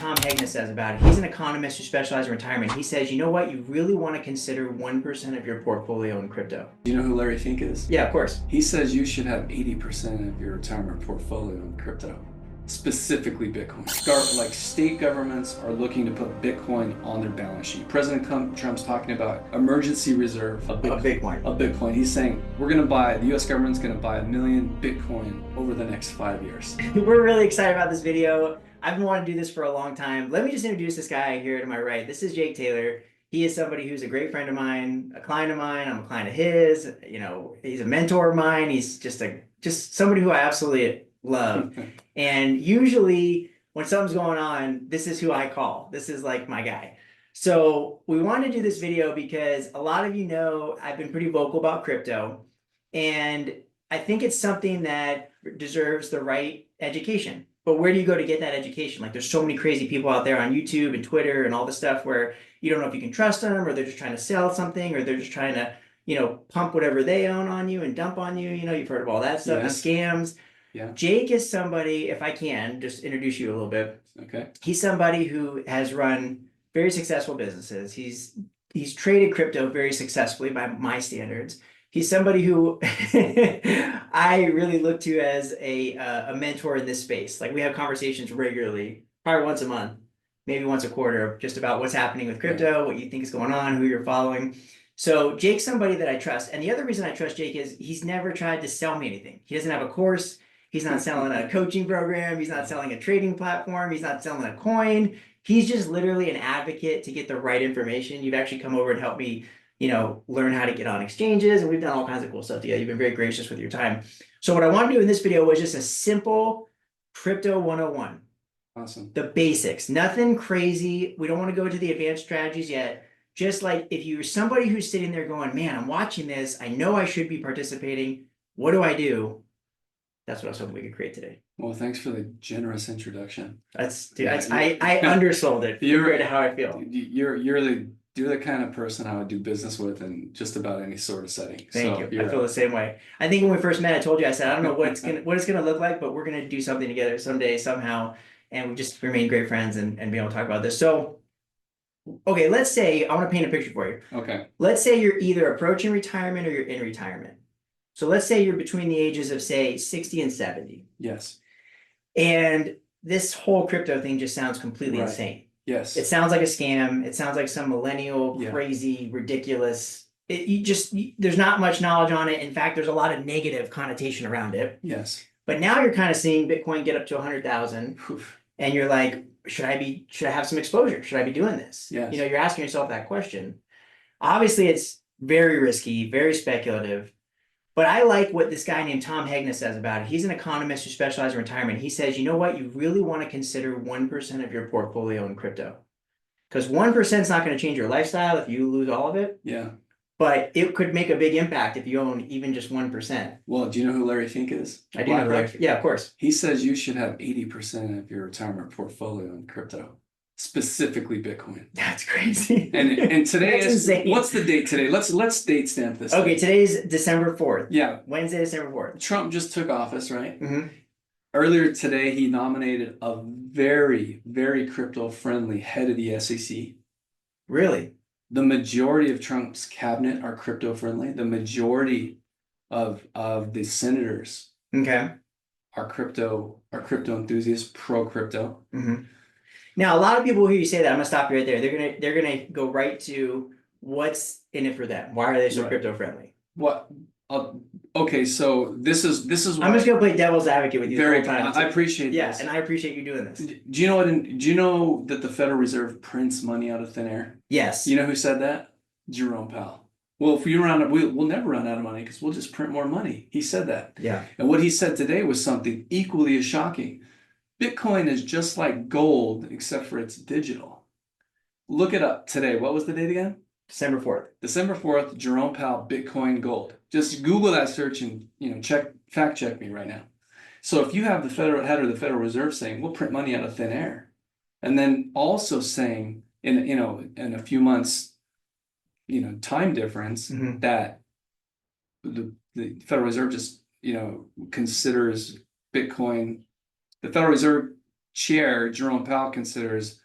Tom Hegna says about it. He's an economist who specializes in retirement. He says, you know what? You really want to consider 1% of your portfolio in crypto. Do you know who Larry Fink is? Yeah, of course. He says you should have 80% of your retirement portfolio in crypto, specifically Bitcoin. Like state governments are looking to put Bitcoin on their balance sheet. President Trump's talking about emergency reserve of Bitcoin. He's saying the US government's going to buy 1 million Bitcoin over the next 5 years. We're really excited about this video. I've been wanting to do this for a long time. Let me just introduce this guy here to my right. This is Jake Taylor. He is somebody who's a great friend of mine, a client of mine. I'm a client of his. You know, he's a mentor of mine. He's just somebody who I absolutely love. And usually when something's going on, this is who I call. This is like my guy. So we wanted to do this video because a lot of you know I've been pretty vocal about crypto, and I think it's something that deserves the right education. But where do you go to get that education? Like, there's so many crazy people out there on YouTube and Twitter and all this stuff where you don't know if you can trust them, or they're just trying to sell something, or they're just trying to, pump whatever they own on you and dump on you. You've heard of all that stuff, Yes. The scams. Yeah. Jake is somebody, if I can just introduce you a little bit. Okay. He's somebody who has run very successful businesses. He's traded crypto very successfully by my standards. He's somebody who I really look to as a mentor in this space. Like, we have conversations regularly, probably once a month, maybe once a quarter, just about what's happening with crypto, what you think is going on, who you're following. So Jake's somebody that I trust. And the other reason I trust Jake is he's never tried to sell me anything. He doesn't have a course. He's not selling a coaching program. He's not selling a trading platform. He's not selling a coin. He's just literally an advocate to get the right information. You've actually come over and helped me learn how to get on exchanges, and we've done all kinds of cool stuff together. You've been very gracious with your time. So what I want to do in this video was just a simple crypto 101. Awesome. The basics, nothing crazy. We don't want to go to the advanced strategies yet. Just like if you're somebody who's sitting there going, man, I'm watching this, I know I should be participating. What do I do? That's what I was hoping we could create today. Well, thanks for the generous introduction. I undersold it. You're how I feel. You're the kind of person I would do business with in just about any sort of setting. Thank you. I feel the same way. I think when we first met, I told you, I said, I don't know what it's gonna look like, but we're gonna do something together someday, somehow, and we just remain great friends and be able to talk about this. So, okay, let's say I want to paint a picture for you. Okay. Let's say you're either approaching retirement or you're in retirement. So let's say you're between the ages of, say, 60 and 70. Yes. And this whole crypto thing just sounds completely insane. Yes. It sounds like a scam. It sounds like some millennial, crazy, ridiculous. There's not much knowledge on it. In fact, there's a lot of negative connotation around it. Yes. But now you're kind of seeing Bitcoin get up to 100,000, and you're like, should I have some exposure? Should I be doing this? Yes. You're asking yourself that question. Obviously, it's very risky, very speculative. But I like what this guy named Tom Hegna says about it. He's an economist who specializes in retirement. He says, you know what? You really want to consider 1% of your portfolio in crypto. Because 1% is not going to change your lifestyle if you lose all of it. Yeah. But it could make a big impact if you own even just 1%. Well, do you know who Larry Fink is? I do know Larry. Yeah, of course. He says you should have 80% of your retirement portfolio in crypto, specifically Bitcoin. That's crazy. And today is insane. What's the date today? Let's date stamp this. Okay, today's December 4th. Yeah. Wednesday, December 4th. Trump just took office, right? Mm-hmm. Earlier today, he nominated a very, very crypto-friendly head of the SEC. Really? The majority of Trump's cabinet are crypto-friendly. The majority of the senators are crypto enthusiasts, pro-crypto. Mm-hmm. Now, a lot of people hear you say that. I'm gonna stop you right there. They're gonna go right to what's in it for them. Why are they so crypto friendly? What? Okay, so this is. I'm just gonna play devil's advocate with you. Very. The whole time. I appreciate. Yeah, and I appreciate you doing this. Do you know what? Do you know that the Federal Reserve prints money out of thin air? Yes. You know who said that? Jerome Powell. Well, if we'll never run out of money because we'll just print more money. He said that. Yeah. And what he said today was something equally as shocking. Bitcoin is just like gold, except for it's digital. Look it up today. What was the date again? December 4th. December 4th, Jerome Powell, Bitcoin gold. Just Google that search and fact check me right now. So if you have the federal head of the Federal Reserve saying we'll print money out of thin air, and then also saying in a few months, time difference that the Federal Reserve just considers Bitcoin. The Federal Reserve chair, Jerome Powell, considers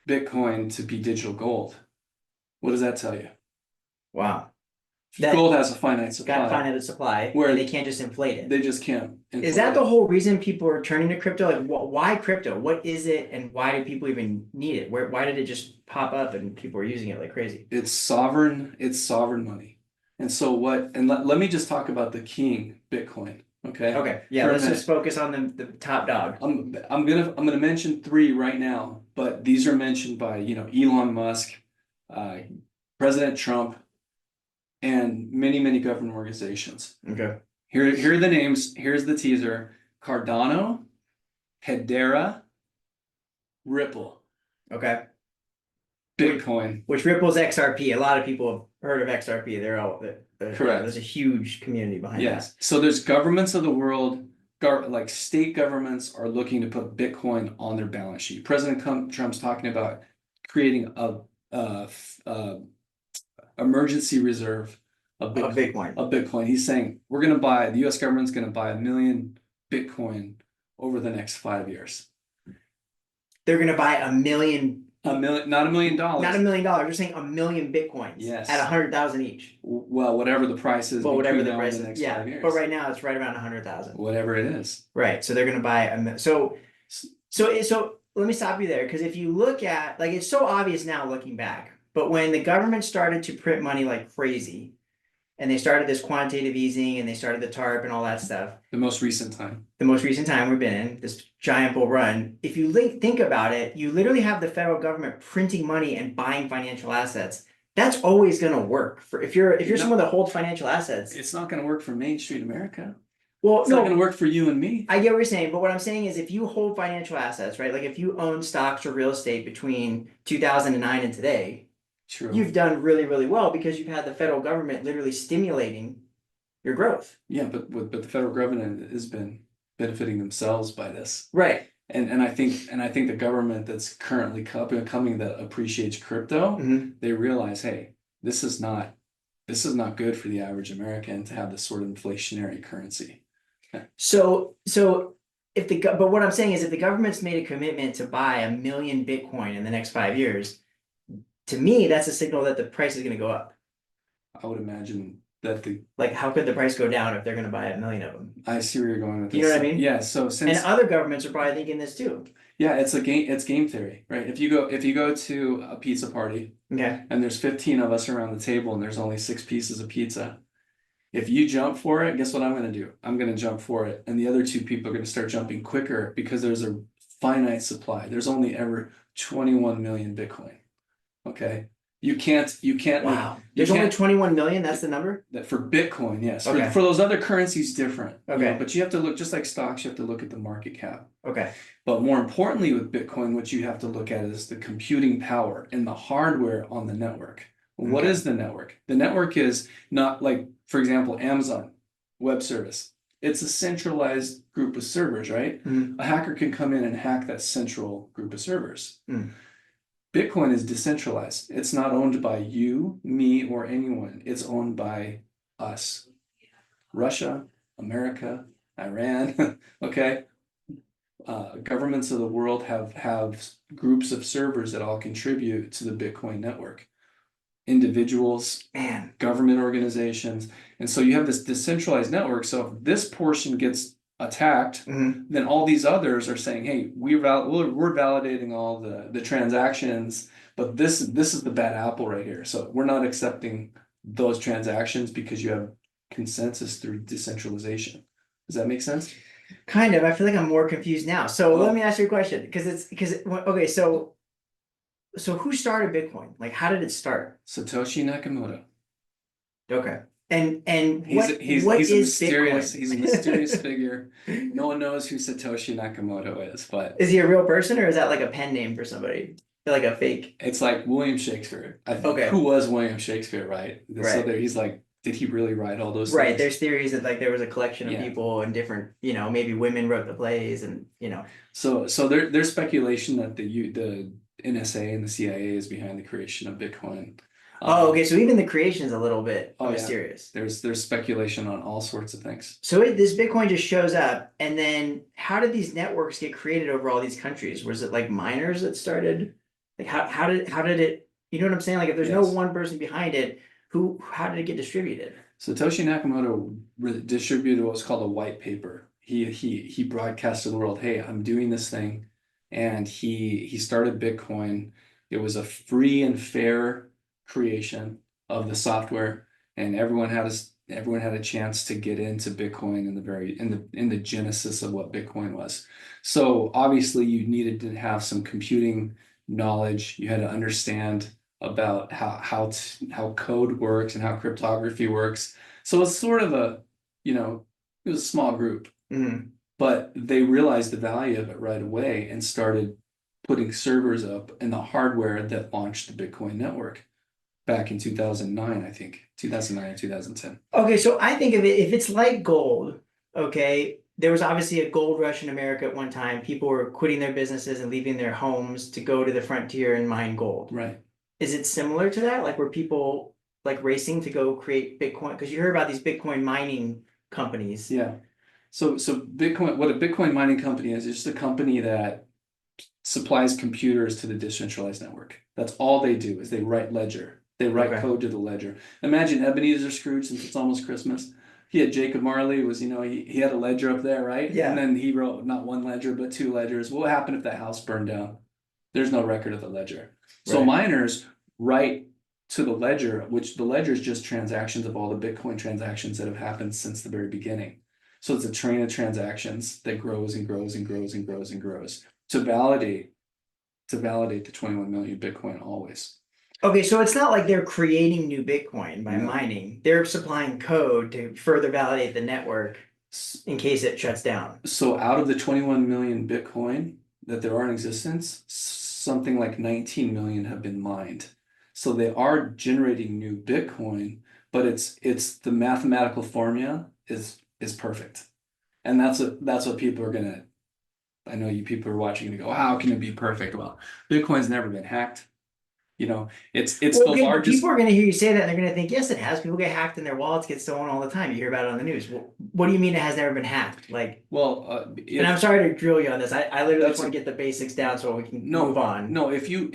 Bitcoin to be digital gold. What does that tell you? Wow. That Gold has a finite got supply finite supply, where and they can't just inflate it. they just can't Is inflate that the it. whole reason people are turning to crypto? Like, why crypto? What is it, and why do people even need it? Why did it just pop up and people are using it like crazy? It's sovereign money. And so what, and let me just talk about the king, Bitcoin. Okay. Okay, yeah, For a let's minute. just focus on the top dog. I'm gonna mention three right now, but these are mentioned by Elon Musk, uh, President Trump, and many government organizations. Okay. Here are the names. Here's the teaser: Cardano, Hedera, Ripple, Okay. Bitcoin. Which Ripple's XRP. A lot of people have heard of XRP. Correct. There's a huge community behind Yes. So there's governments of the world, like state governments are looking to put Bitcoin on their balance sheet. President Trump's talking about creating a emergency reserve of that. Of Bitcoin. Bitcoin. Of Bitcoin. He's saying the U.S. government's going to buy 1 million Bitcoin over the next 5 years. They're gonna buy a million. Not $1 million. Not $1 million. They're saying a million Bitcoins. Yes. At 100,000 each. Well, whatever the price is. Well, whatever the now price and is. next Yeah. 5 years. But right now it's right around 100,000. Whatever it is. Right. So they're gonna buy so let me stop you there, because if you look at, like, it's so obvious now looking back, but when the government started to print money like crazy, and they started this quantitative easing, and they started the TARP and all that stuff, The most recent time. the most recent time we've been in, this giant bull run, if you think about it, you literally have the federal government printing money and buying financial assets. That's always going to work for if you're someone that holds financial assets. It's not going to work for Main Street America. Well, It's no, not going to work for you and me. I get what you're saying, but what I'm saying is if you hold financial assets, right? Like if you own stocks or real estate between 2009 and today, True. you've done really, really well because you've had the federal government literally stimulating your growth. Yeah, but the federal government has been benefiting themselves by this. Right. And I think the government that's currently coming that appreciates crypto, they realize, hey, this is not good for the average American to have this sort of inflationary currency. So but what I'm saying is if the government's made a commitment to buy 1 million Bitcoin in the next 5 years, to me, that's a signal that the price is going to go up. I would imagine that like, how could the price go down if they're going to buy 1 million of them? I see where you're going with this. You know what I mean? Yeah. So and other governments are probably thinking this too. Yeah, it's game theory, right? If you go to a pizza party, okay, and there's 15 of us around the table, and there's only 6 pieces of pizza. If you jump for it, guess what I'm going to do? I'm going to jump for it, and the other 2 people are going to start jumping quicker because there's a finite supply. There's only ever 21 million Bitcoin. Okay, you can't. Wow, there's only 21 million. That's the number. That for Bitcoin, yes. Okay. For those other currencies, different. Okay, but you have to look, just like stocks. You have to look at the market cap. Okay. But more importantly, with Bitcoin, what you have to look at is the computing power and the hardware on the network. What is the network? The network is not like, for example, Amazon Web Service. It's a centralized group of servers, right? A hacker can come in and hack that central group of servers. Bitcoin is decentralized. It's not owned by you, me, or anyone. It's owned by us. Russia, America, Iran, okay? Governments of the world have groups of servers that all contribute to the Bitcoin network. Individuals, government organizations. And so you have this decentralized network. So if this portion gets attacked, then all these others are saying, hey, we're validating all the transactions, but this is the bad apple right here. So we're not accepting those transactions because you have consensus through decentralization. Does that make sense? Kind of. I feel like I'm more confused now. So let me ask you a question, okay, so who started Bitcoin? Like, how did it start? Satoshi Nakamoto. Okay. And he's what a is mysterious Bitcoin? he's a mysterious figure. No one knows who Satoshi Nakamoto is, but is he a real person or is that like a pen name for somebody? Like a fake? It's like William Shakespeare. I think. Okay. Who was William Shakespeare, right? Right. So he's like, did he really write all those right things? There's theories that like there was a collection of people and different, maybe women wrote the plays and So there's speculation that the NSA and the CIA is behind the creation of Bitcoin. Oh, okay. So even the creation is a little bit Oh yeah, mysterious. there's speculation on all sorts of things. So this Bitcoin just shows up, and then how did these networks get created over all these countries? Was it like miners that started? Like how did it? You know what I'm saying? Like if there's no Yes. one person behind it, how did it get distributed? Satoshi Nakamoto distributed what's called a white paper. He broadcast to the world, "Hey, I'm doing this thing," and he started Bitcoin. It was a free and fair creation of the software, and everyone had a chance to get into Bitcoin in the genesis of what Bitcoin was. So obviously, you needed to have some computing knowledge. You had to understand about how code works and how cryptography works. So it's sort of it was a small group, Mhm. but they realized the value of it right away and started putting servers up and the hardware that launched the Bitcoin network back in 2009, I think, 2009 or 2010. Okay, so I think of it if it's like gold, okay, there was obviously a gold rush in America at one time. People were quitting their businesses and leaving their homes to go to the frontier and mine gold. Right. Is it similar to that? Like were people like racing to go create Bitcoin? Because you heard about these Bitcoin mining companies. Yeah. So Bitcoin, what a Bitcoin mining company is just a company that supplies computers to the decentralized network. That's all they do is they write ledger. They write Okay. code to the ledger. Imagine Ebenezer Scrooge, since it's almost Christmas. He had Jacob Marley was, he had a ledger up there, right? Yeah. And then he wrote not one ledger, but two ledgers. What would happen if the house burned down? There's no record of the ledger. So Right. miners write to the ledger, which the ledger is just transactions of all the Bitcoin transactions that have happened since the very beginning. So it's a train of transactions that grows and grows and grows and grows and grows to validate the 21 million Bitcoin always. Okay, so it's not like they're creating new Bitcoin by No. mining. They're supplying code to further validate the network in case it shuts down. So out of the 21 million Bitcoin that there are in existence, something like 19 million have been mined. So they are generating new Bitcoin, but it's the mathematical formula is perfect. And that's what people are gonna, I know you people are watching and go, how can it be perfect? Well, Bitcoin's never been hacked. It's Well, the okay, but largest. people are going to hear you say that and they're going to think, yes, it has. People get hacked and their wallets get stolen all the time. You hear about it on the news. Well, what do you mean it has never been hacked? Like, Well, and I'm sorry to drill you on this. I literally that's just want to get the basics down so we can no, move on. no. If you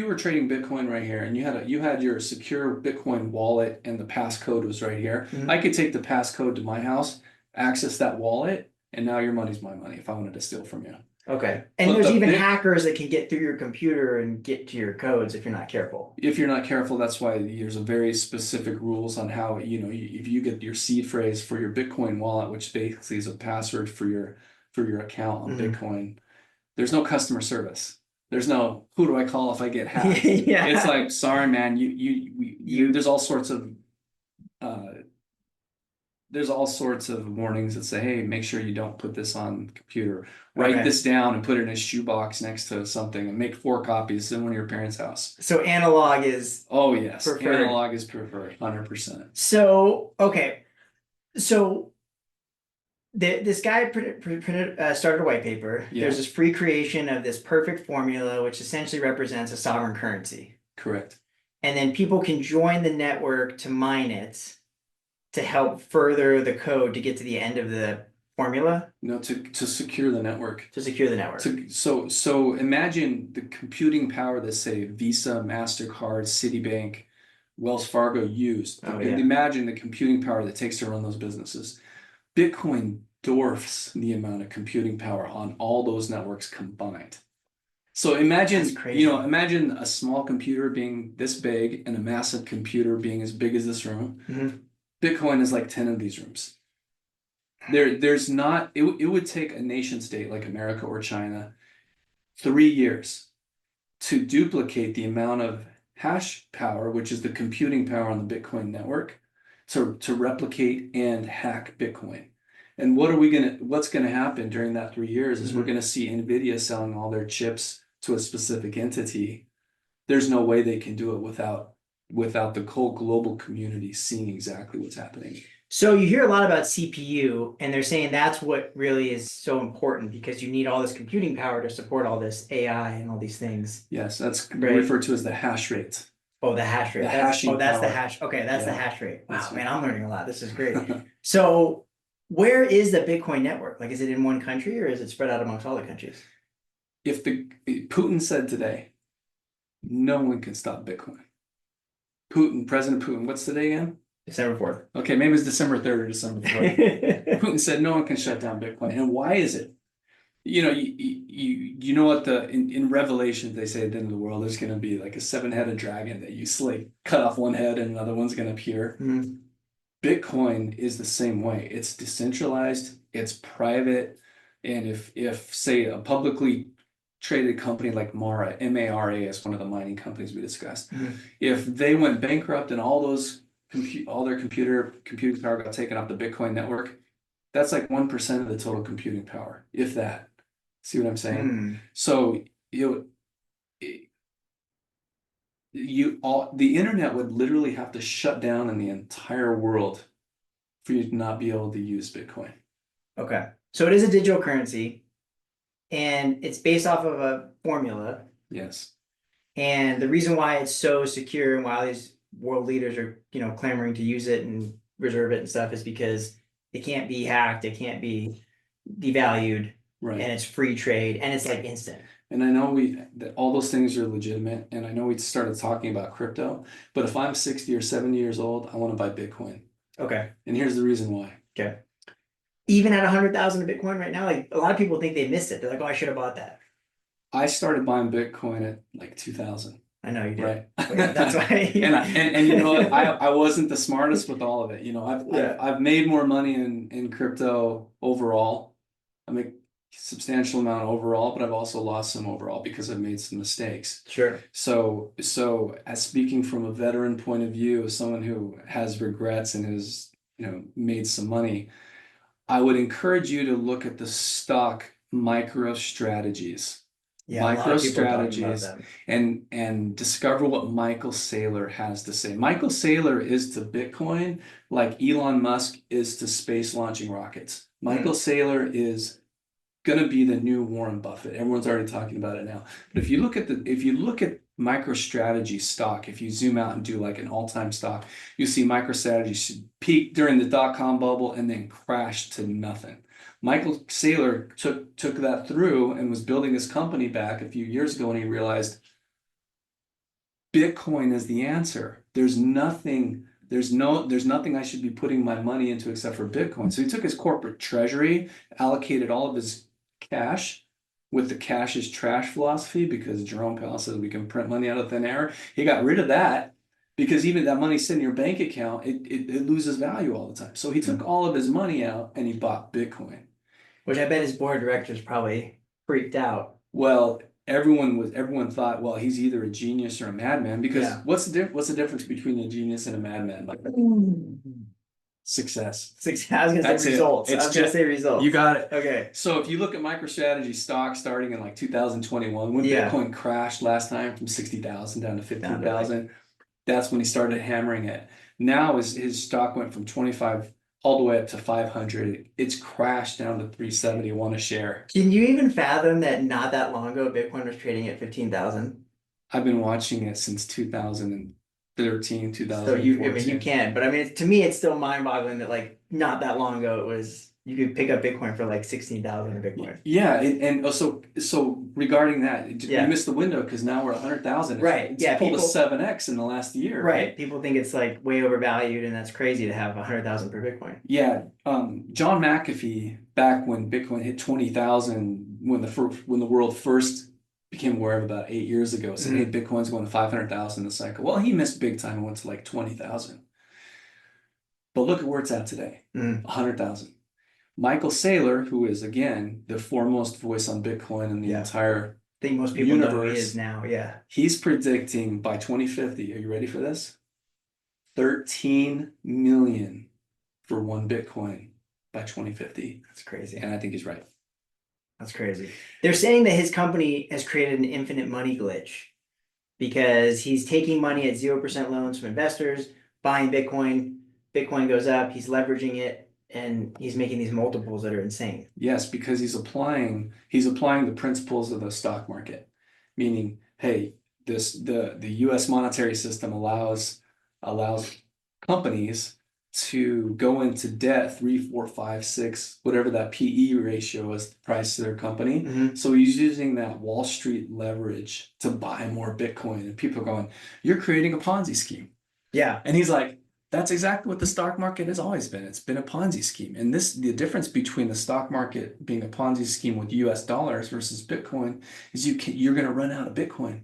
were trading Bitcoin right here and you had your secure Bitcoin wallet and the passcode was right here, Mhm. I could take the passcode to my house, access that wallet, and now your money's my money if I wanted to steal from you. Okay. And But there's the even bit hackers that can get through your computer and get to your codes if you're not careful. If you're not careful, that's why there's a very specific rules on how, if you get your seed phrase for your Bitcoin wallet, which basically is a password for your account on Mhm. Bitcoin, there's no customer service. There's no who do I call if I get hacked? Yeah. It's like, sorry, man, there's all sorts of uh warnings that say, hey, make sure you don't put this on the computer. Write Okay. this down and put it in a shoebox next to something and make 4 copies in one of your parents' house. So analog is Oh yes, preferred. analog is preferred, 100%. So, okay. So this guy started a white paper. Yeah, There's this free creation of this perfect formula, which essentially represents a sovereign currency. correct. And then people can join the network to mine it to help further the code to get to the end of the formula No, to secure the network. to secure the network. So imagine the computing power that say Visa, MasterCard, Citibank, Wells Fargo used. Oh, yeah. Imagine the computing power that takes to run those businesses. Bitcoin dwarfs the amount of computing power on all those networks combined. So That's imagine, crazy. imagine a small computer being this big and a massive computer being as big as this room. Mhm. Bitcoin is like 10 of these rooms. There's not, it would take a nation state like America or China 3 years to duplicate the amount of hash power, which is the computing power on the Bitcoin network, to replicate and hack Bitcoin. And what's gonna happen during that 3 years is we're Mhm. gonna see Nvidia selling all their chips to a specific entity. There's no way they can do it without the whole global community seeing exactly what's happening. So you hear a lot about CPU, and they're saying that's what really is so important because you need all this computing power to support all this AI and all these things. Yes, that's Right. referred to as the hash rate. Oh, the hash The rate. hashing That's the power. hash. Okay, that's the Yeah, hash rate. Wow, that's man, right. I'm learning a lot. This is great. So, where is the Bitcoin network? Like, is it in one country or is it spread out amongst all the countries? If Putin said today, no one can stop Bitcoin. President Putin, what's today again? December 4th. Okay, maybe it's December 3rd or December 4th. Putin said no one can shut down Bitcoin. And why is it? You know what in Revelation they say at the end of the world there's going to be like a seven-headed dragon that you like cut off one head and another one's going to appear. Mhm. Bitcoin is the same way. It's decentralized, it's private, and if say a publicly traded company like Mara, MARA is one of the mining companies we discussed. Mhm. If they went bankrupt and all their computing power got taken off the Bitcoin network, that's like 1% of the total computing power, if that. See what I'm saying? Mm. So the internet would literally have to shut down in the entire world for you to not be able to use Bitcoin. Okay. So it is a digital currency and it's based off of a formula. Yes. And the reason why it's so secure and why all these world leaders are, clamoring to use it and reserve it and stuff is because it can't be hacked, it can't be devalued, Right. and it's free trade and it's like instant. And I know that all those things are legitimate, and I know we started talking about crypto, but if I'm 60 or 70 years old, I want to buy Bitcoin. Okay. And here's the reason why. Okay. Even at 100,000 of Bitcoin right now, like a lot of people think they missed it. They're like, oh, I should have bought that. I started buying Bitcoin at like 2000. I know you did. Right. Yeah, that's why. and you know what? I wasn't the smartest with all of it. I've made more money in crypto overall. I make a substantial amount overall, but I've also lost some overall because I've made some mistakes. Sure. So as speaking from a veteran point of view, as someone who has regrets and has, made some money, I would encourage you to look at the stock micro strategies. Yeah, a lot of people are talking about strategies them. and discover what Michael Saylor has to say. Michael Saylor is to Bitcoin like Elon Musk is to space launching rockets. Michael Saylor is going to be the new Warren Buffett. Everyone's already talking about it now. But if you look at MicroStrategy stock, if you zoom out and do like an all-time stock, you see MicroStrategy peaked during the dot-com bubble and then crashed to nothing. Michael Saylor took that through and was building his company back a few years ago, and he realized Bitcoin is the answer. There's nothing I should be putting my money into except for Bitcoin. So he took his corporate treasury, allocated all of his cash with the cash is trash philosophy, because Jerome Powell says we can print money out of thin air. He got rid of that because even that money sitting in your bank account, it loses value all the time. So he took all of his money out and he bought Bitcoin. Which I bet his board of directors probably freaked out. Well, everyone thought, well, he's either a genius or a madman, because what's the difference between a genius and a madman? Success. I was gonna say results. I was gonna say results. You got it. Okay. So if you look at MicroStrategy stock starting in like 2021, when Bitcoin crashed last time from 60,000 down to 15,000, that's when he started hammering it. Now his stock went from 25 all the way up to 500. It's crashed down to 371 a share. Can you even fathom that not that long ago Bitcoin was trading at 15,000? I've been watching it since 2013, 2014. So you can, but I mean, to me, it's still mind-boggling that like not that long ago it was you could pick up Bitcoin for like 16,000 Bitcoin. Yeah, and so regarding that, you missed the window because now we're 100,000. Right. It's pulled a 7x in the last year. Right. People think it's like way overvalued, and that's crazy to have 100,000 per Bitcoin. Yeah. John McAfee, back when Bitcoin hit 20,000, when the world first became aware of about 8 years ago, said, hey, Bitcoin's going to 500,000 in the cycle. Well, he missed big time and went to like 20,000. But look at where it's at today, 100,000. Michael Saylor, who is, again, the foremost voice on Bitcoin in the entire I think most people universe, know who he is now. Yeah. He's predicting by 2050, are you ready for this? 13 million for one Bitcoin by 2050. That's crazy. And I think he's right. That's crazy. They're saying that his company has created an infinite money glitch because he's taking money at 0% loans from investors, buying Bitcoin. Bitcoin goes up, he's leveraging it, and he's making these multiples that are insane. Yes, because he's applying the principles of the stock market, meaning, hey, the U.S. monetary system allows companies to go into debt 3, 4, 5, 6, whatever that PE ratio is, the price of their company. Mhm. So he's using that Wall Street leverage to buy more Bitcoin, and people are going, "You're creating a Ponzi scheme." Yeah. And he's like, that's exactly what the stock market has always been. It's been a Ponzi scheme. And the difference between the stock market being a Ponzi scheme with US dollars versus Bitcoin is you're going to run out of Bitcoin.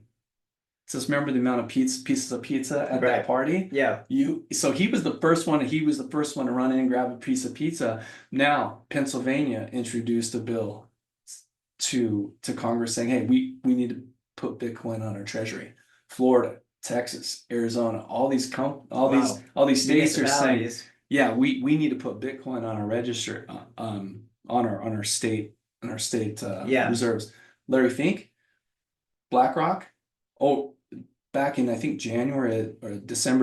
So just remember the amount of pieces of pizza at that party. Yeah. So he was the first one. He was the first one to run in and grab a piece of pizza. Now Pennsylvania introduced a bill to Congress saying, "Hey, we need to put Bitcoin on our treasury." Florida, Texas, Arizona, all these states are saying, "Yeah, we need to put Bitcoin on our register, on our state reserves." Larry Fink, BlackRock, oh, back in I think January or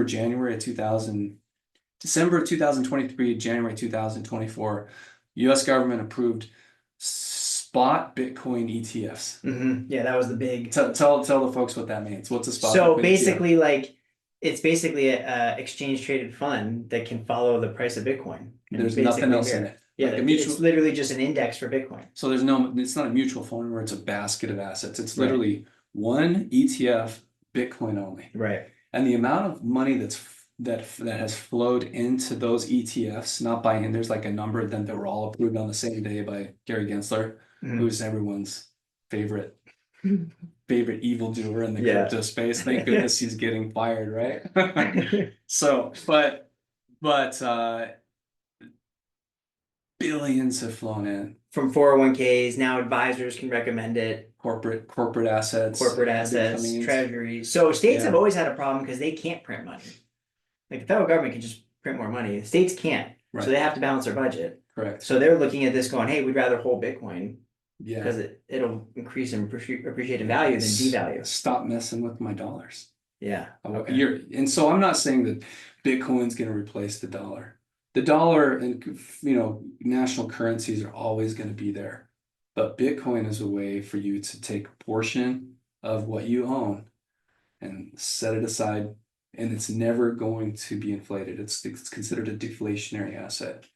January of 2023, January 2024, U.S. government approved spot Bitcoin ETFs. Yeah, that was the big. Tell the folks what that means. What's a spot So Bitcoin basically, ETF? like, it's basically a exchange traded fund that can follow the price of Bitcoin. There's nothing else in it. Yeah, Like it's literally just an index for Bitcoin. So it's not a mutual fund where it's a basket of assets. It's literally one ETF, Bitcoin only. Right. And the amount of money that has flowed into those ETFs, not by hand, there's like a number of them that were all approved on the same day by Gary Gensler, who's everyone's favorite evildoer in the crypto space. Thank goodness he's getting fired, right? So, but billions have flown in from 401ks. Now advisors can recommend it. Corporate assets, treasuries. So states have always had a problem because they can't print money. Like the federal government can just print more money. The states can't. Right. So they have to balance their budget. Correct. So they're looking at this going, hey, we'd rather hold Bitcoin. Yeah. Because it'll increase and appreciate in value than devalue. Stop messing with my dollars. Yeah. Okay. And so I'm not saying that Bitcoin's going to replace the dollar. The dollar and national currencies are always going to be there. But Bitcoin is a way for you to take a portion of what you own and set it aside, and it's never going to be inflated. It's considered a deflationary asset.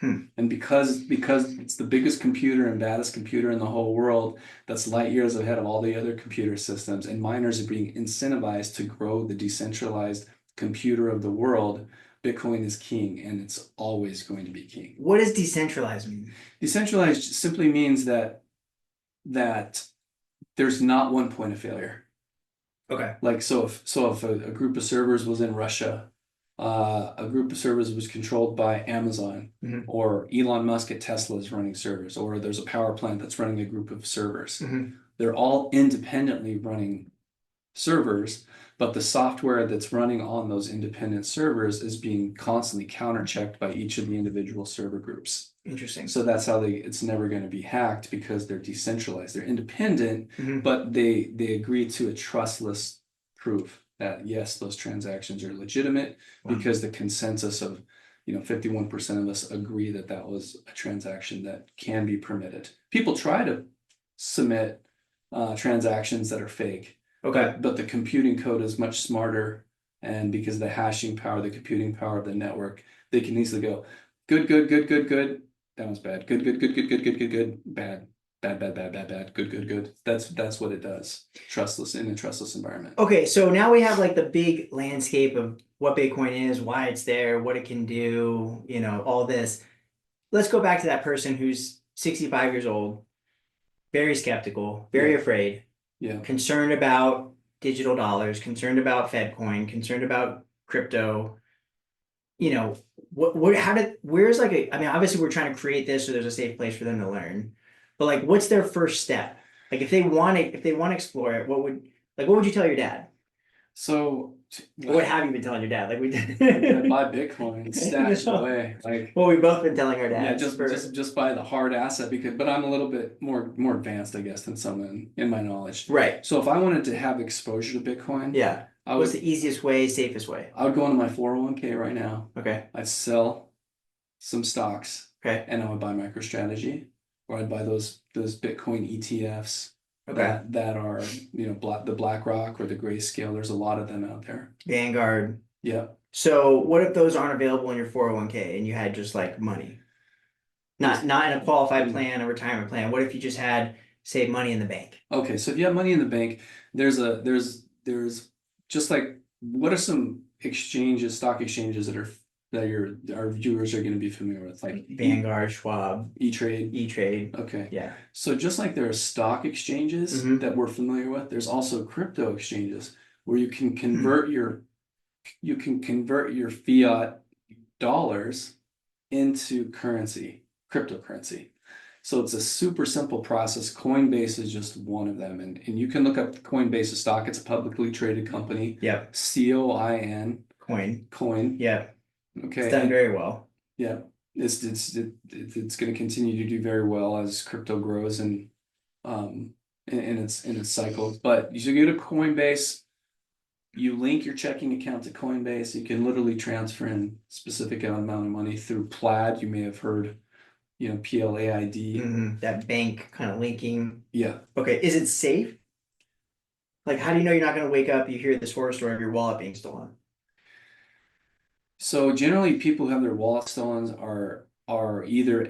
And because it's the biggest computer and baddest computer in the whole world, that's light years ahead of all the other computer systems, and miners are being incentivized to grow the decentralized computer of the world, Bitcoin is king, and it's always going to be king. What does decentralized mean? Decentralized simply means that there's not one point of failure. Okay. Like so if a group of servers was in Russia, a group of servers was controlled by Amazon, or Elon Musk at Tesla is running servers, or there's a power plant that's running a group of servers. They're all independently running servers, but the software that's running on those independent servers is being constantly counter-checked by each of the individual server groups. Interesting. So that's how it's never going to be hacked, because they're decentralized. They're independent, but they agree to a trustless proof that yes, those transactions are legitimate, because the consensus of 51% of us agree that was a transaction that can be permitted. People try to submit transactions that are fake. Okay. But the computing code is much smarter, and because of the hashing power, the computing power of the network, they can easily go good. That was bad. Good. Bad. Good. That's what it does. Trustless in a trustless environment. Okay, so now we have like the big landscape of what Bitcoin is, why it's there, what it can do, all this. Let's go back to that person who's 65 years old, very skeptical, very afraid. Yeah. Concerned about digital dollars, concerned about FedCoin, concerned about crypto. Where's I mean, obviously we're trying to create this so there's a safe place for them to learn. But like, what's their first step? Like if they want to explore it, what would you tell your dad? So what have you been telling your dad? Like buy Bitcoin and stash it away. Like, well, we've both been telling our dad. Yeah, just buy the hard asset, but I'm a little bit more advanced, I guess, than someone in my knowledge. Right. So if I wanted to have exposure to Bitcoin, what's the easiest way, safest way? I would go into my 401k right now. Okay. I'd sell some stocks. Okay. And I would buy MicroStrategy, or I'd buy those Bitcoin ETFs, Okay. that are, the BlackRock or the Grayscale. There's a lot of them out there. Vanguard. Yeah. So what if those aren't available in your 401k and you had just like money? Not in a qualified plan, a retirement plan. What if you just had, say, money in the bank? Okay, so if you have money in the bank, there's just like, what are some exchanges, stock exchanges our viewers are going to be familiar with, like Vanguard, Schwab, E-Trade. E-Trade. Okay. Yeah. So just like there are stock exchanges that we're familiar with, there's also crypto exchanges where you can convert your fiat dollars into cryptocurrency. So it's a super simple process. Coinbase is just one of them. And you can look up Coinbase stock. It's a publicly traded company. Yep. COIN. Coin. Yeah. Okay. It's done very well. Yeah. It's going to continue to do very well as crypto grows and in its cycles. But you go to Coinbase, you link your checking account to Coinbase. You can literally transfer in specific amount of money through Plaid. You may have heard, PLAID. That bank kind of linking. Yeah. Okay. Is it safe? Like, how do you know you're not going to wake up, you hear this horror story of your wallet being stolen? So generally people who have their wallet stolen are either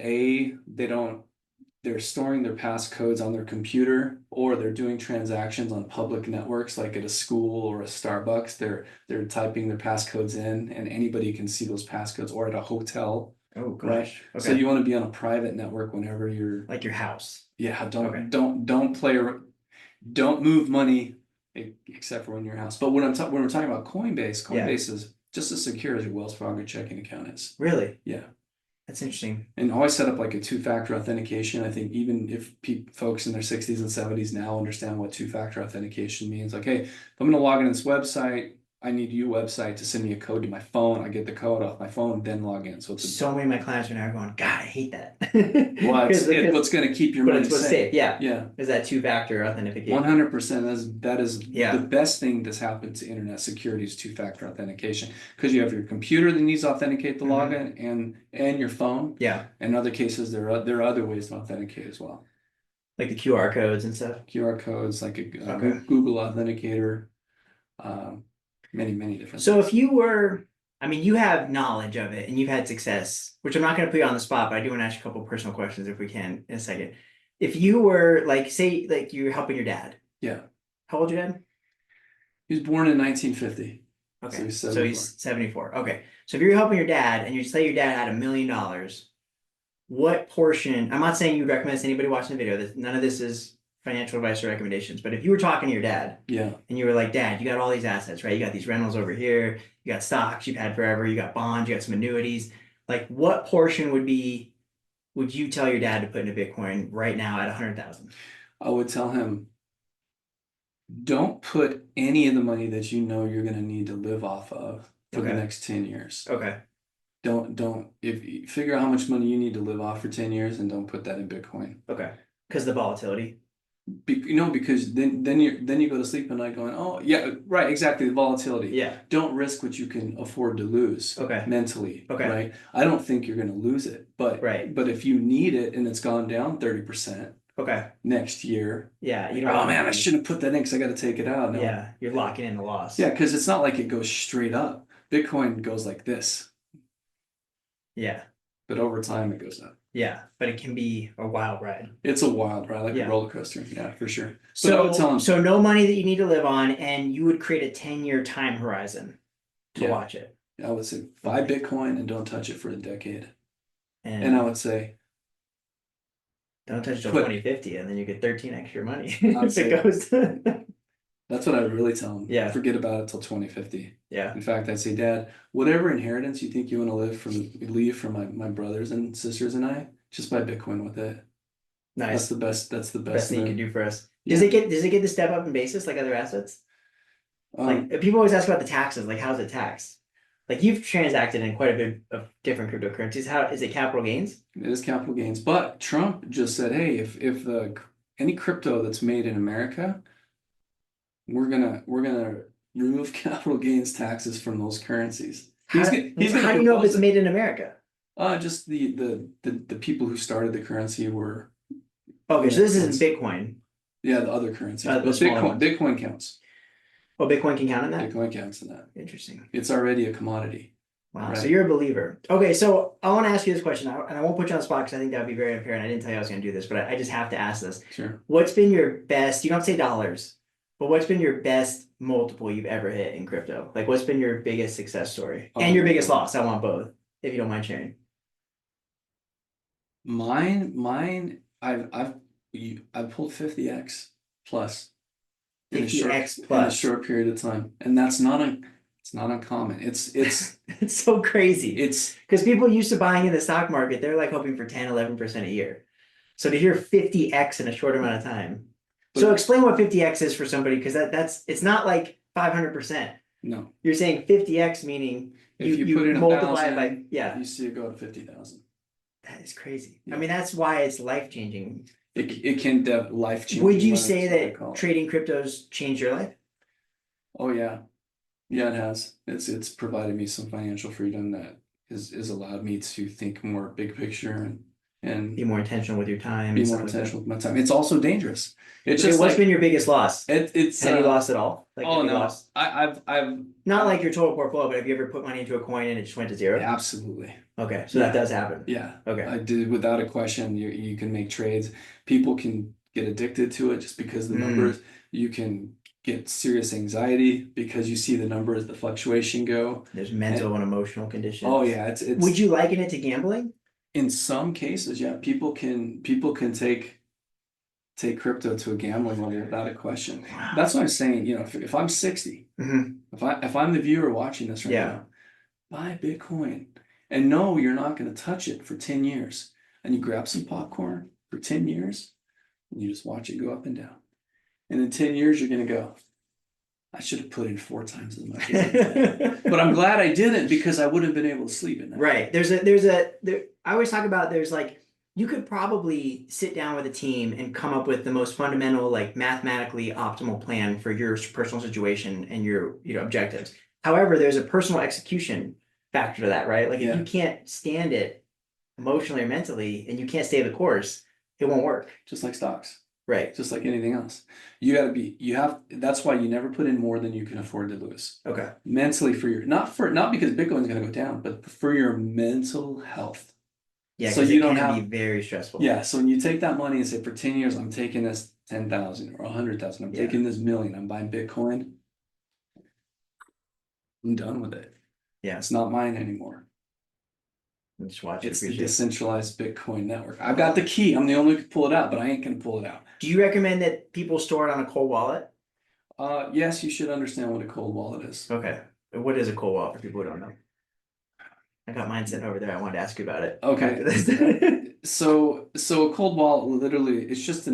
they're storing their passcodes on their computer, or they're doing transactions on public networks like at a school or a Starbucks. They're typing their passcodes in and anybody can see those passcodes, or at a hotel. Oh gosh. Right. Okay. So you want to be on a private network whenever you're like your house. Yeah, don't move money except for when you're in your house. But when we're talking about Coinbase is just as secure as your Wells Fargo checking account is. Really? Yeah. That's interesting. And always set up like a two-factor authentication. I think even if folks in their 60s and 70s now understand what two-factor authentication means, like, hey, if I'm going to log into this website, I need your website to send me a code to my phone. I get the code off my phone, then log in. So so many of my clients are now going, God, I hate that. Well, what's going to keep your money safe. Yeah. Yeah. Is that two-factor authentication? 100%. That is the best thing that's happened to internet security is two-factor authentication, because you have your computer that needs to authenticate the login and your phone. Yeah. In other cases, there are other ways to authenticate as well. Like the QR codes and stuff. QR codes, like a Google Authenticator. Many different. So if you were, you have knowledge of it and you've had success, which I'm not going to put you on the spot, but I do want to ask you a couple of personal questions if we can in a second. If you were say you're helping your dad. Yeah. How old your dad? He was born in 1950. Okay. So he's 74. Okay. So if you're helping your dad and you say your dad had $1 million, what portion, I'm not saying you would recommend this to anybody watching the video, none of this is financial advice or recommendations, but if you were talking to your dad, and you were like, Dad, you got all these assets, right? You got these rentals over here, you got stocks you've had forever, you got bonds, you got some annuities. Like, what portion would you tell your dad to put into Bitcoin right now at 100,000? I would tell him, don't put any of the money that you know you're going to need to live off of for the next 10 years. Okay. If you figure out how much money you need to live off for 10 years, and don't put that in Bitcoin. Okay. Because the volatility. Because then you go to sleep at night going, oh yeah, right, exactly, the volatility. Yeah. Don't risk what you can afford to lose. Okay. Mentally. Okay. Right. I don't think you're going to lose it, but if you need it and it's gone down 30%. Okay. Next year. Yeah. You know. Oh man, I shouldn't have put that in because I got to take it out. No. Yeah. You're locking in the loss. Yeah, because it's not like it goes straight up. Bitcoin goes like this. Yeah. But over time it goes up. Yeah, but it can be a wild ride. It's a wild ride, like a roller coaster. Yeah, for sure. But I would tell him, so no money that you need to live on, and you would create a 10-year time horizon to watch it. I would say buy Bitcoin and don't touch it for a decade. And I would say don't touch it till 2050, and then you get 13 extra money if it goes. That's what I would really tell him. Yeah. Forget about it till 2050. Yeah. In fact, I'd say, Dad, whatever inheritance you think you want to leave for my brothers and sisters and I, just buy Bitcoin with it. Nice. That's the best thing you can do for us. Yeah. Does it get the step up in basis like other assets? Like people always ask about the taxes, like how's it taxed? Like you've transacted in quite a bit of different cryptocurrencies. How is it capital gains? It is capital gains. But Trump just said, hey, if any crypto that's made in America, we're gonna remove capital gains taxes from those currencies. How do you know if it's made in America? Just the people who started the currency were. Okay, so this isn't Bitcoin. Yeah, the other currencies, The but smaller Bitcoin ones. Bitcoin counts. Oh, Bitcoin can count on that? Bitcoin counts in that. Interesting. It's already a commodity. Wow. Right. So you're a believer. Okay, so I want to ask you this question, and I won't put you on the spot because I think that would be very unfair, and I didn't tell you I was going to do this, but I just have to ask this. Sure. What's been your best, you don't have to say dollars, but what's been your best multiple you've ever hit in crypto? Like what's been your biggest success story and your biggest loss? I want both, if you don't mind sharing. I've pulled 50x plus in a short 50x in a plus. short period of time, and it's not uncommon. It's It's so crazy. it's Because people used to buying in the stock market, they're like hoping for 10, 11% a year. So to hear 50x in a short amount of time. So But- explain what 50x is for somebody, because it's not like 500%. no. You're saying 50x meaning If you you put in multiply it 1,000, by, yeah, you see it go to 50,000. that is crazy. I Yeah. mean, that's why it's life-changing. It can life changing. Would you say that trading cryptos changed your life? Oh yeah. Yeah, it has. It's provided me some financial freedom that is allowed me to think more big picture and Be more intentional with your time be and more stuff like that. intentional with my time. It's also dangerous. It's Okay, just what's like been your biggest loss? it's Have you lost it all? Like, oh have you no, lost? I've Not like your total portfolio, but have you ever put money into a coin and it just went to zero? absolutely. Okay, so Yeah. that does happen. Yeah. Okay. I did without a question. You can make trades. People can get addicted to it just because of the numbers. You can get serious anxiety because you see the numbers, the fluctuation go. There's mental and emotional conditions. Oh yeah, it's Would you liken it to gambling? in some cases, yeah, people can take crypto to a gambling level without a question. Wow. That's what I'm saying. You know, if I'm 60, Mhm. if I'm the viewer watching this right Yeah. now, buy Bitcoin and no, you're not going to touch it for 10 years. And you grab some popcorn for 10 years and you just watch it go up and down. And in 10 years, you're going to go, I should have put in 4 times as much as I did. But I'm glad I didn't because I wouldn't have been able to sleep at night. Right. I always talk about there's like, you could probably sit down with a team and come up with the most fundamental, like mathematically optimal plan for your personal situation and your, objectives. However, there's a personal execution factor to that, right? Like if Yeah. you can't stand it emotionally or mentally and you can't stay the course, it won't work. Just like stocks. Right. Just like anything else. That's why you never put in more than you can afford to lose. Okay. Mentally not because Bitcoin's gonna go down, but for your mental health. Yeah, So because you it don't can have be very stressful. Yeah, so when you take that money and say for 10 years, I'm taking this 10,000 or 100,000, I'm taking this million, I'm buying Bitcoin, I'm done with it. Yeah. It's not mine anymore. Just watch It's the appreciate it. decentralized Bitcoin network. I've got the key. I'm the only one who can pull it out, but I ain't gonna pull it out. Do you recommend that people store it on a cold wallet? Yes, you should understand what a cold wallet is. Okay. What is a cold wallet for people who don't know? I got mine sitting over there. I wanted to ask you about it. Okay. So a cold wallet literally it's just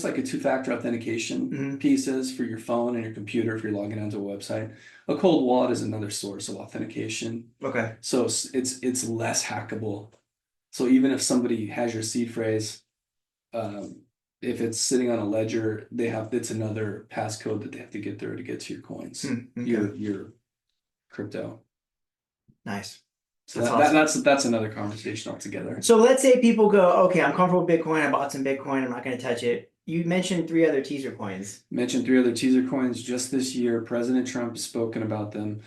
like a two-factor authentication piece is for your phone and your computer if you're logging onto a website. A cold wallet is another source of authentication. Okay. So it's less hackable. So even if somebody has your seed phrase, if it's sitting on a ledger, it's another passcode that they have to get through to get to your coins, Okay. your crypto. Nice. So That's that's another conversation altogether. So let's say people go, okay, I'm comfortable with Bitcoin. I bought some Bitcoin. I'm not going to touch it. You mentioned 3 other teaser coins. Mentioned 3 other teaser coins just this year. President Trump has spoken about them.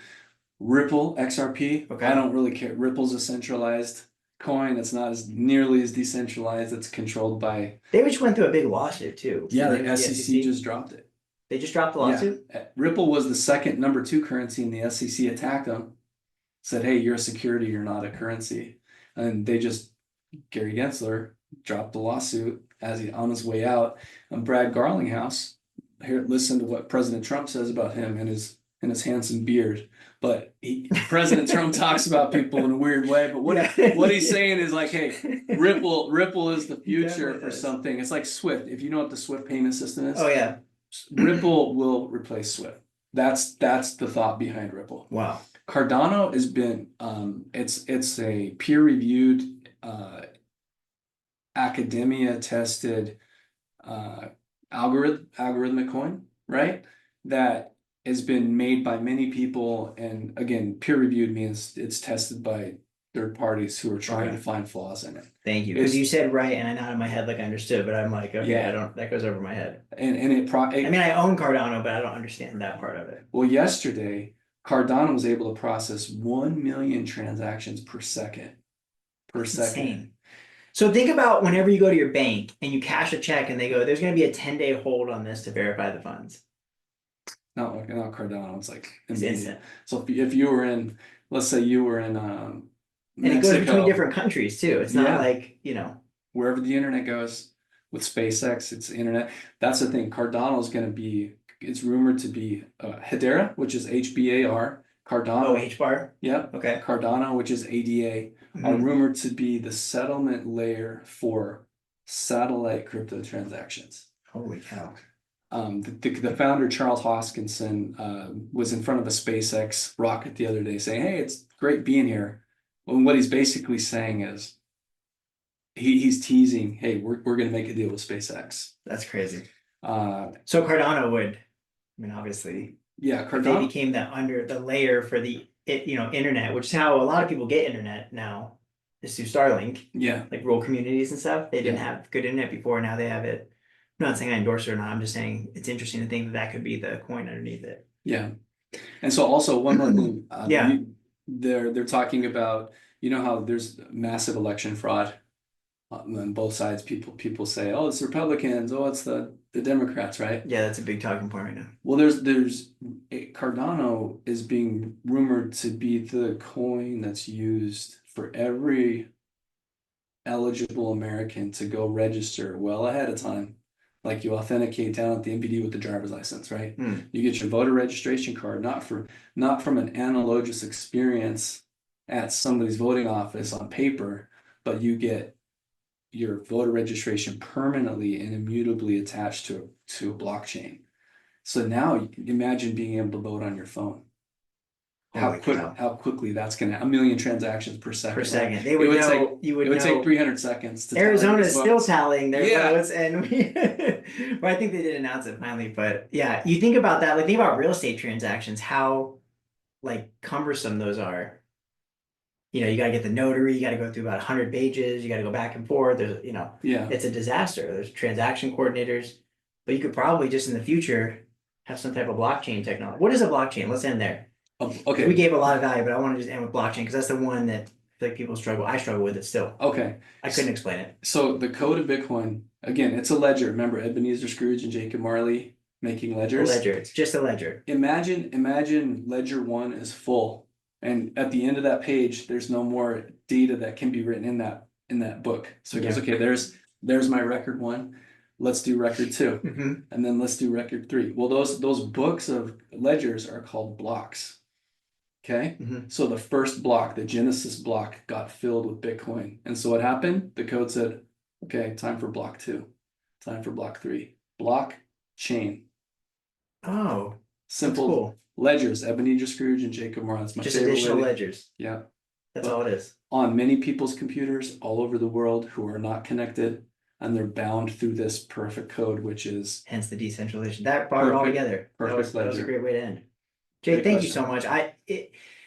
Ripple, XRP. Okay. I don't really care. Ripple's a centralized coin. It's not as nearly as decentralized. It's controlled by. They just went through a big lawsuit too. Yeah, the SEC just dropped it. They just dropped the lawsuit? Yeah. Ripple was the second number 2 currency, and the SEC attacked them. Said, hey, you're a security, you're not a currency. And Gary Gensler dropped the lawsuit as he on his way out. And Brad Garlinghouse, here, listen to what President Trump says about him and his handsome beard. But President Trump talks about people in a weird way. But what he's saying is like, hey, Ripple is the future for something. It's like Swift. If you know what the Swift payment system is, Oh yeah, Ripple will replace Swift. That's the thought behind Ripple. Wow. Cardano has been it's a peer-reviewed academia tested algorithmic coin, right? That has been made by many people, and again, peer-reviewed means it's tested by third parties who are trying Okay. to find flaws in it. Thank you. Because It's- you said right, and I nodded my head like I understood, but I'm like, okay, Yeah. I don't, that goes over my head. And I mean, I own Cardano, but I don't understand that part of it. well, yesterday, Cardano was able to process 1 million transactions per second. That's insane. So think about whenever you go to your bank and you cash a check and they go, there's going to be a 10-day hold on this to verify the funds. Not Cardano, it's like It's immediate. instant. So if you were in, let's say you were in And it goes between Mexico, different countries too. It's not Yeah. like, you know, wherever the internet goes, with SpaceX, it's internet. That's the thing. Cardano is going to be, it's rumored to be Hedera, which is HBAR. Cardano, oh, H bar. yeah. Okay. Cardano, which is ADA, are Mhm. rumored to be the settlement layer for satellite crypto transactions. Holy cow. The founder, Charles Hoskinson, was in front of a SpaceX rocket the other day saying, hey, it's great being here. Well, what he's basically saying is he's teasing, hey, we're going to make a deal with SpaceX. That's crazy. Uh, So Cardano would, I mean, obviously, yeah, if they Cardano. became the layer for the internet, which is how a lot of people get internet now, is through Starlink, Yeah, like rural communities and stuff. They didn't Yeah. have good internet before, now they have it. I'm not saying I endorse it or not. I'm just saying it's interesting to think that that could be the coin underneath it. yeah. And so also one more thing, Yeah. they're talking about, you know how there's massive election fraud on both sides. People say, oh, it's the Republicans, oh, it's the Democrats, right? Yeah, that's a big talking point right now. Well, Cardano is being rumored to be the coin that's used for every eligible American to go register well ahead of time. Like you authenticate down at the MPD with the driver's license, right? Hmm. You get your voter registration card, not from an analogous experience at somebody's voting office on paper, but you get your voter registration permanently and immutably attached to a blockchain. So now imagine being able to vote on your phone. Holy cow. How quickly that's gonna 1 million transactions per second. Per second. Right? They would know, take, you would it would know. take 300 seconds to tally Arizona these is still votes. tallying their Yeah. votes, and well, I think they did announce it finally. But yeah, you think about that, like think about real estate transactions, how like cumbersome those are. You know, you got to get the notary, you got to go through about 100 pages, you got to go back and forth. There's, Yeah. it's a disaster. There's transaction coordinators, but you could probably just in the future have some type of blockchain technology. What is a blockchain? Let's end there. Okay. We gave a lot of value, but I want to just end with blockchain because that's the one that I feel like people struggle. I struggle with it still. Okay. I couldn't explain it. So the code of Bitcoin, again, it's a ledger. Remember Ebenezer Scrooge and Jacob Marley making A ledgers? ledger. It's just a ledger. Imagine ledger 1 is full. And at the end of that page, there's no more data that can be written in that book. So it goes, Yeah. okay, there's my record 1. Let's do record 2. Mm-hmm. And then let's do record 3. Well, those books of ledgers are called blocks. Okay. Mm-hmm. So the first block, the Genesis block, got filled with Bitcoin. And so what happened? The code said, okay, time for block 2, time for block 3, blockchain. Oh, Simple cool. ledgers, Ebenezer Scrooge and Jacob Marley. That's my Just favorite additional way to- ledgers. Yeah. That's But all it is. on many people's computers all over the world who are not connected, and they're bound through this perfect code, which is Hence the decentralization. That brought it all Perfect- together. That perfect was a ledger. great way to end. Jay, Great thank you question. so much.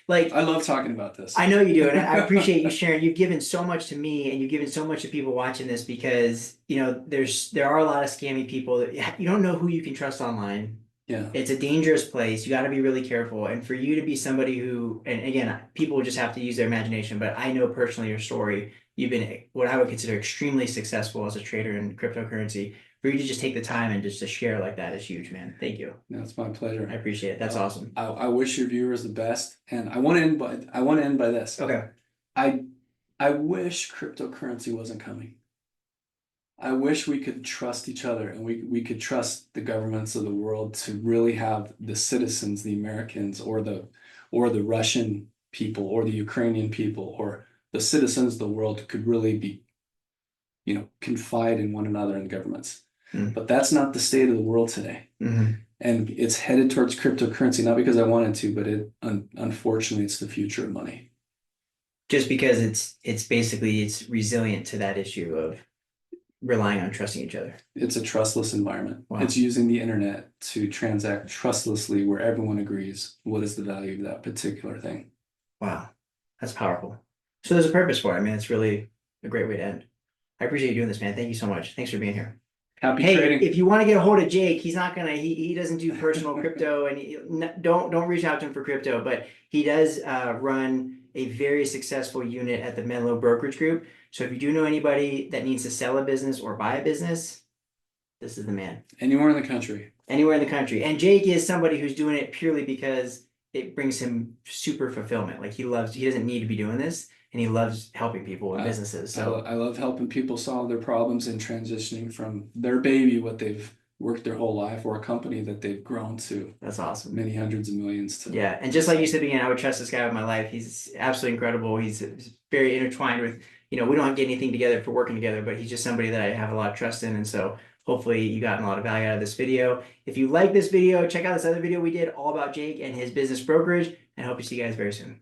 I love talking about this. I know you do, and I appreciate you sharing. You've given so much to me, and you've given so much to people watching this because there are a lot of scammy people that you don't know who you can trust online. Yeah. It's a dangerous place. You got to be really careful. And for you to be somebody who, and again, people just have to use their imagination, but I know personally your story. You've been what I would consider extremely successful as a trader in cryptocurrency. For you to just take the time and just to share like that is huge, man. Thank you. No, it's my pleasure. I appreciate it. That's awesome. I wish your viewers the best, and I want to end by this. Okay. I wish cryptocurrency wasn't coming. I wish we could trust each other, and we could trust the governments of the world to really have the citizens, the Americans, or the Russian people, or the Ukrainian people, or the citizens of the world could really be, confide in one another and governments. Mm. But that's not the state of the world today. Mm-hmm. And it's headed towards cryptocurrency, not because I wanted to, but unfortunately, it's the future of money. Just because it's basically it's resilient to that issue of relying on trusting each other. It's a trustless environment. Wow. It's using the internet to transact trustlessly where everyone agrees what is the value of that particular thing. Wow, that's powerful. So there's a purpose for it. I mean, it's really a great way to end. I appreciate you doing this, man. Thank you so much. Thanks for being here. Happy Hey, trading. if you want to get a hold of Jake, he's not gonna. He doesn't do personal crypto, and don't reach out to him for crypto. But he does run a very successful unit at the Menlo Brokerage Group. So if you do know anybody that needs to sell a business or buy a business, this is the man. Anywhere in the country. Anywhere in the country. And Jake is somebody who's doing it purely because it brings him super fulfillment. Like he doesn't need to be doing this, and he loves helping people with businesses. So I love helping people solve their problems and transitioning from their baby, what they've worked their whole life, or a company that they've grown to that's awesome. many hundreds of millions to. Yeah, and just like you said again, I would trust this guy with my life. He's absolutely incredible. He's very intertwined with, we don't get anything together for working together, but he's just somebody that I have a lot of trust in. And so hopefully you gotten a lot of value out of this video. If you like this video, check out this other video we did all about Jake and his business brokerage, and I hope to see you guys very soon.